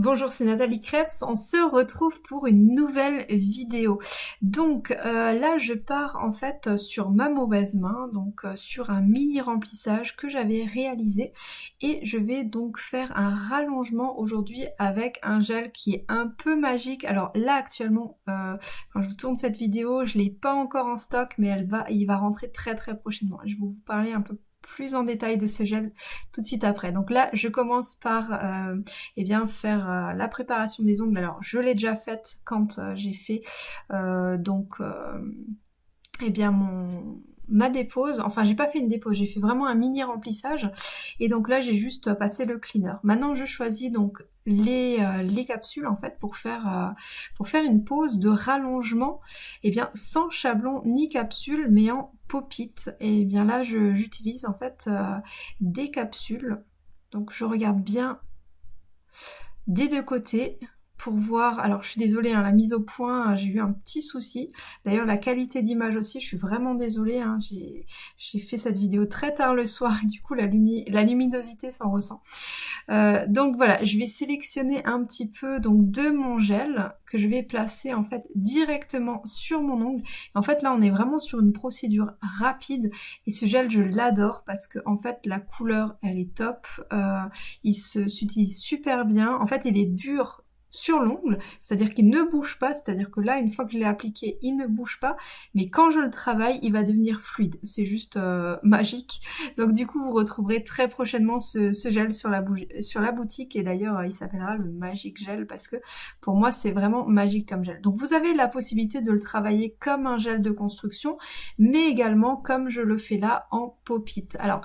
Bonjour, c'est Nathalie Krebs, on se retrouve pour une nouvelle vidéo. Donc là je pars en fait sur ma mauvaise main, donc sur un mini remplissage que j'avais réalisé et je vais donc faire un rallongement aujourd'hui avec un gel qui est un peu magique. Alors là actuellement, quand je vous tourne cette vidéo, je l'ai pas encore en stock mais il va rentrer très prochainement. Je vais vous parler un peu plus en détail de ce gel tout de suite après. Donc là, je commence par eh bien faire la préparation des ongles. Alors, je l'ai déjà faite quand j'ai fait eh bien ma dépose. Enfin, j'ai pas fait une dépose, j'ai fait vraiment un mini remplissage. Et donc là, j'ai juste passé le cleaner. Maintenant, je choisis donc les capsules en fait pour faire une pose de rallongement, eh bien sans chablon ni capsule, mais en pop-it. Et bien là, j'utilise en fait des capsules. Donc je regarde bien des deux côtés pour voir. Alors je suis désolée, hein, la mise au point, j'ai eu un petit souci. D'ailleurs la qualité d'image aussi, je suis vraiment désolée, hein, j'ai fait cette vidéo très tard le soir et du coup la luminosité s'en ressent. Donc voilà, je vais sélectionner un petit peu donc de mon gel que je vais placer en fait directement sur mon ongle. En fait là on est vraiment sur une procédure rapide et ce gel je l'adore parce que en fait la couleur elle est top, il s'utilise super bien. En fait il est dur sur l'ongle, c'est-à-dire qu'il ne bouge pas, c'est-à-dire que là, une fois que je l'ai appliqué, il ne bouge pas, mais quand je le travaille, il va devenir fluide. C'est juste magique. Donc du coup, vous retrouverez très prochainement ce gel sur la boutique, et d'ailleurs, il s'appellera le Magic Gel, parce que pour moi, c'est vraiment magique comme gel. Donc vous avez la possibilité de le travailler comme un gel de construction, mais également comme je le fais là en pop-it. Alors,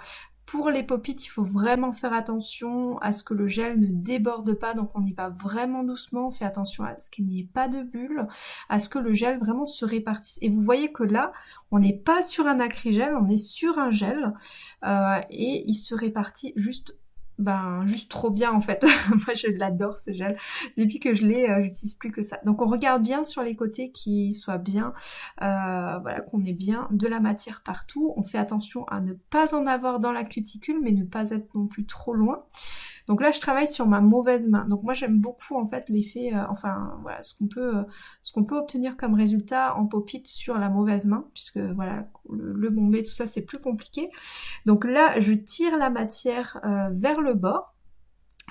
pour les pop-it, il faut vraiment faire attention à ce que le gel ne déborde pas, donc on y va vraiment doucement, on fait attention à ce qu'il n'y ait pas de bulles, à ce que le gel vraiment se répartisse. Et vous voyez que là, on n'est pas sur un acrygel, on est sur un gel, et il se répartit juste trop bien en fait. Moi je l'adore ce gel. Depuis que je l'ai, j'utilise plus que ça. Donc on regarde bien sur les côtés qu'il soit bien, voilà, qu'on ait bien de la matière partout. On fait attention à ne pas en avoir dans la cuticule, mais ne pas être non plus trop loin. Donc là, je travaille sur ma mauvaise main. Donc moi, j'aime beaucoup en fait l'effet, voilà, ce qu'on peut obtenir comme résultat en pop-it sur la mauvaise main, puisque voilà, le bombé, tout ça, c'est plus compliqué. Donc là, je tire la matière vers le bord.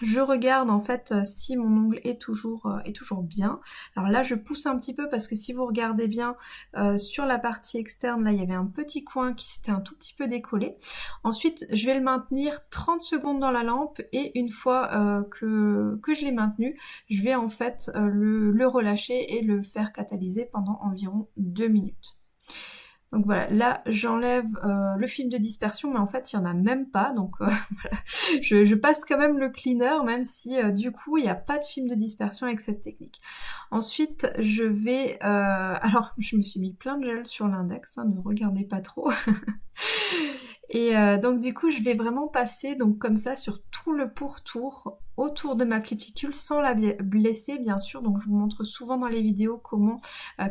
Je regarde en fait si mon ongle est toujours bien. Alors là je pousse un petit peu parce que si vous regardez bien sur la partie externe, là il y avait un petit coin qui s'était un tout petit peu décollé. Ensuite je vais le maintenir 30 secondes dans la lampe et une fois que je l'ai maintenu, je vais en fait le relâcher et le faire catalyser pendant environ 2 minutes. Donc voilà, là j'enlève le film de dispersion, mais en fait il n'y en a même pas, donc voilà, je passe quand même le cleaner, même si du coup il n'y a pas de film de dispersion avec cette technique. Ensuite je vais, alors je me suis mis plein de gel sur l'index, hein, ne regardez pas trop. Et donc du coup je vais vraiment passer donc comme ça sur tout le pourtour autour de ma cuticule sans la blesser bien sûr. Donc je vous montre souvent dans les vidéos comment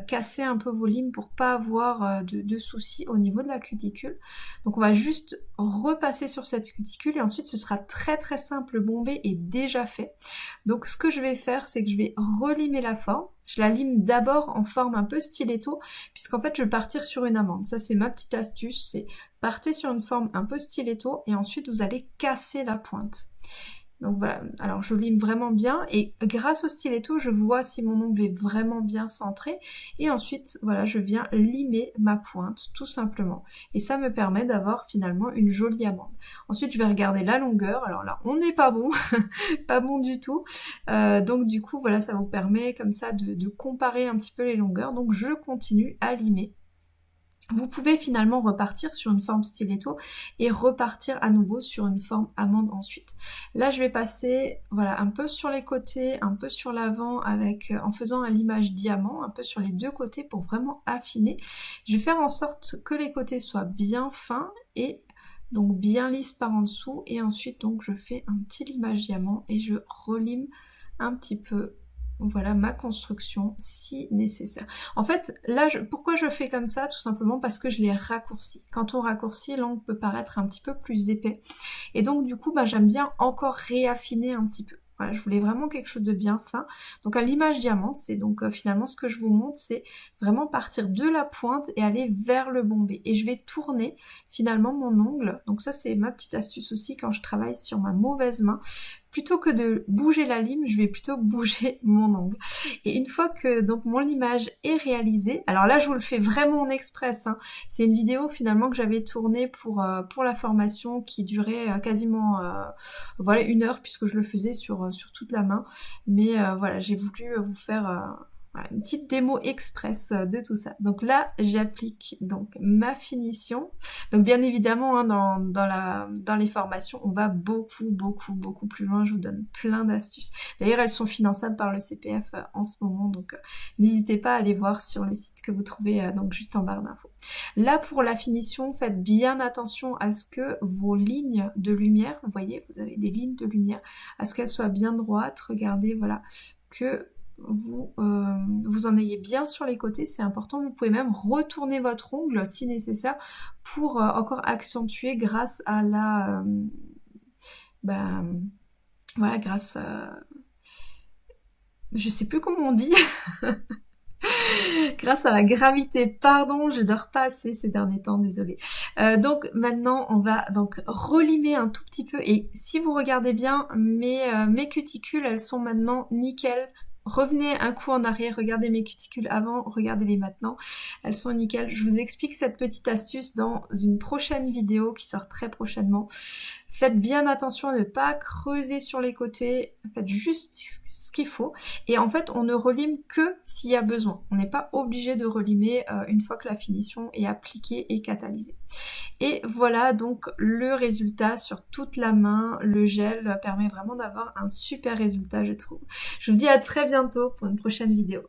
casser un peu vos limes pour pas avoir de soucis au niveau de la cuticule. Donc on va juste repasser sur cette cuticule et ensuite ce sera très simple, le bombé est déjà fait. Donc ce que je vais faire c'est que je vais relimer la forme. Je la lime d'abord en forme un peu stiletto puisqu'en fait je vais partir sur une amande. Ça c'est ma petite astuce, c'est partez sur une forme un peu stiletto et ensuite vous allez casser la pointe. Donc voilà, alors je lime vraiment bien et grâce au stiletto, je vois si mon ongle est vraiment bien centré et ensuite, voilà, je viens limer ma pointe tout simplement. Et ça me permet d'avoir finalement une jolie amande. Ensuite, je vais regarder la longueur. Alors là, on n'est pas bon, pas bon du tout. Donc du coup, voilà, ça vous permet comme ça de comparer un petit peu les longueurs. Donc je continue à limer. Vous pouvez finalement repartir sur une forme stiletto et repartir à nouveau sur une forme amande ensuite. Là je vais passer voilà, un peu sur les côtés, un peu sur l'avant en faisant un limage diamant, un peu sur les deux côtés pour vraiment affiner. Je vais faire en sorte que les côtés soient bien fins et donc bien lisses par en dessous et ensuite donc je fais un petit limage diamant et je relime un petit peu. Voilà ma construction si nécessaire. En fait, là, pourquoi je fais comme ça? Tout simplement parce que je l'ai raccourci. Quand on raccourcit, l'angle peut paraître un petit peu plus épais. Et donc, du coup, j'aime bien encore réaffiner un petit peu. Voilà, je voulais vraiment quelque chose de bien fin. Donc à l'image diamant, c'est donc finalement ce que je vous montre, c'est vraiment partir de la pointe et aller vers le bombé. Et je vais tourner finalement mon ongle. Donc ça c'est ma petite astuce aussi quand je travaille sur ma mauvaise main. Plutôt que de bouger la lime, je vais plutôt bouger mon ongle. Et une fois que donc mon limage est réalisé, alors là je vous le fais vraiment en express, hein. C'est une vidéo finalement que j'avais tournée pour la formation qui durait quasiment voilà 1 heure puisque je le faisais sur toute la main. Mais voilà, j'ai voulu vous faire voilà, une petite démo express de tout ça. Donc là, j'applique donc ma finition. Donc bien évidemment, hein, dans les formations, on va beaucoup plus loin. Je vous donne plein d'astuces. D'ailleurs, elles sont finançables par le CPF en ce moment, donc n'hésitez pas à aller voir sur le site que vous trouvez donc juste en barre d'infos. Là, pour la finition, faites bien attention à ce que vos lignes de lumière, vous voyez, vous avez des lignes de lumière, à ce qu'elles soient bien droites. Regardez, voilà, que vous en ayez bien sur les côtés, c'est important. Vous pouvez même retourner votre ongle si nécessaire pour encore accentuer grâce à la voilà, grâce à je sais plus comment on dit grâce à la gravité. Pardon, je dors pas assez ces derniers temps, désolée. Donc maintenant on va donc relimer un tout petit peu, et si vous regardez bien mes cuticules, elles sont maintenant nickel. Revenez un coup en arrière, regardez mes cuticules avant, regardez-les maintenant, elles sont nickel. Je vous explique cette petite astuce dans une prochaine vidéo qui sort très prochainement. Faites bien attention à ne pas creuser sur les côtés, faites juste ce qu'il faut. Et en fait, on ne relime que s'il y a besoin. On n'est pas obligé de relimer une fois que la finition est appliquée et catalysée. Et voilà donc le résultat sur toute la main. Le gel permet vraiment d'avoir un super résultat, je trouve. Je vous dis à très bientôt pour une prochaine vidéo.